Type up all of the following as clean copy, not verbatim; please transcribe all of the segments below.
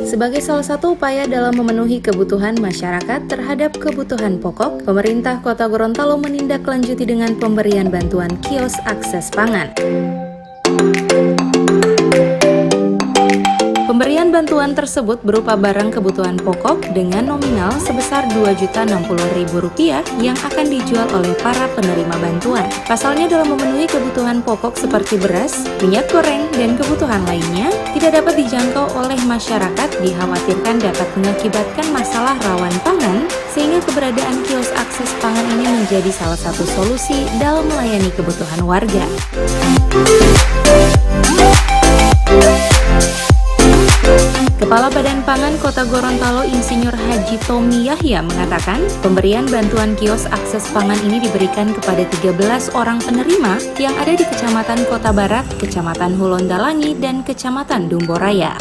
Sebagai salah satu upaya dalam memenuhi kebutuhan masyarakat terhadap kebutuhan pokok, pemerintah Kota Gorontalo menindaklanjuti dengan pemberian bantuan kios akses pangan. Pemberian bantuan tersebut berupa barang kebutuhan pokok dengan nominal sebesar Rp2.060.000 yang akan dijual oleh para penerima bantuan. Pasalnya dalam memenuhi kebutuhan pokok seperti beras, minyak goreng, dan kebutuhan lainnya, tidak dapat dijangkau oleh masyarakat dikhawatirkan dapat mengakibatkan masalah rawan pangan, sehingga keberadaan kios akses pangan ini menjadi salah satu solusi dalam melayani kebutuhan warga. Kepala Badan Pangan Kota Gorontalo Insinyur Haji Tommy Yahya mengatakan, pemberian bantuan kios akses pangan ini diberikan kepada 13 orang penerima yang ada di Kecamatan Kota Barat, Kecamatan Hulondalangi, dan Kecamatan Dumboraya.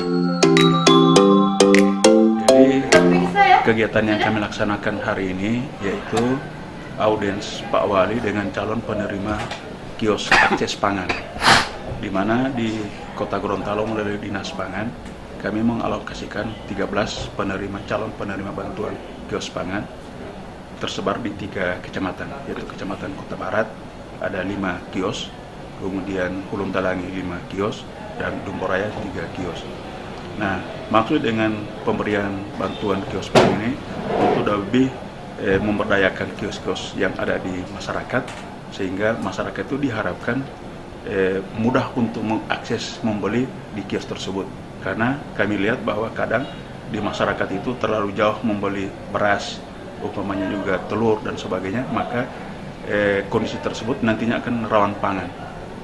Jadi, kegiatan yang kami laksanakan hari ini yaitu audiens Pak Wali dengan calon penerima kios akses pangan, di mana di Kota Gorontalo melalui Dinas Pangan kami mengalokasikan 13 calon penerima bantuan kios pangan tersebar di 3 kecamatan, yaitu Kecamatan Kota Barat ada 5 kios, kemudian Huluntalangi 5 kios, dan Dumboraya 3 kios. Nah, maksud dengan pemberian bantuan kios pangan ini untuk lebih memberdayakan kios-kios yang ada di masyarakat, sehingga masyarakat itu diharapkan mudah untuk mengakses membeli di kios tersebut. Karena kami lihat bahwa kadang di masyarakat itu terlalu jauh membeli beras, umpamanya juga telur dan sebagainya, maka kondisi tersebut nantinya akan rawan pangan.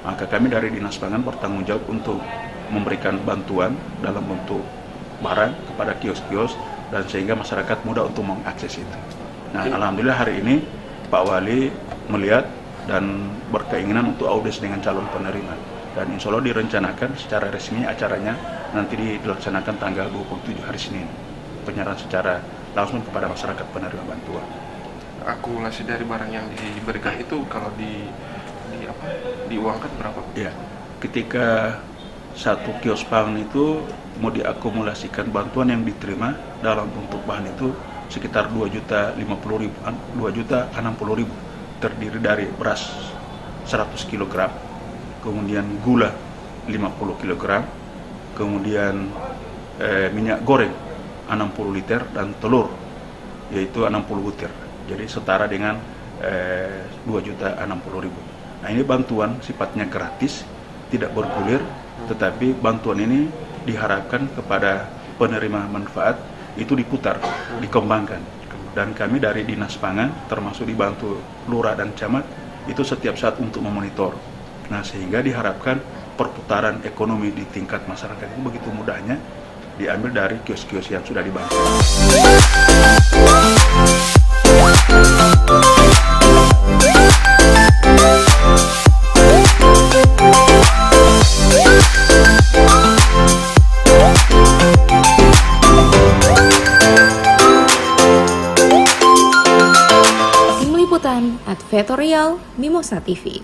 Maka kami dari Dinas Pangan bertanggung jawab untuk memberikan bantuan dalam bentuk barang kepada kios-kios dan sehingga masyarakat mudah untuk mengakses itu. Nah, alhamdulillah hari ini Pak Wali melihat dan berkeinginan untuk audiens dengan calon penerima. Dan insya Allah direncanakan secara resmi acaranya nanti dilaksanakan tanggal 27 hari Senin. Penyerahan secara langsung kepada masyarakat penerima bantuan. Akumulasi dari barang yang diberikan itu kalau diuangkan berapa? Ya, ketika satu kios pangan itu mau diakumulasikan bantuan yang diterima dalam bentuk bahan itu sekitar 2.050.000, 2.060.000, terdiri dari beras 100 kg, kemudian gula 50 kg, kemudian minyak goreng 60 liter, dan telur yaitu 60 butir. Jadi setara dengan 2.060.000. Nah, ini bantuan sifatnya gratis, tidak bergulir, tetapi bantuan ini diharapkan kepada penerima manfaat itu diputar, dikembangkan. Dan kami dari Dinas Pangan termasuk dibantu lurah dan camat itu setiap saat untuk memonitor. Nah, sehingga diharapkan perputaran ekonomi di tingkat masyarakat itu begitu mudahnya diambil dari kios-kios yang sudah dibangun. Tim Liputan, Advertorial, Mimosa TV.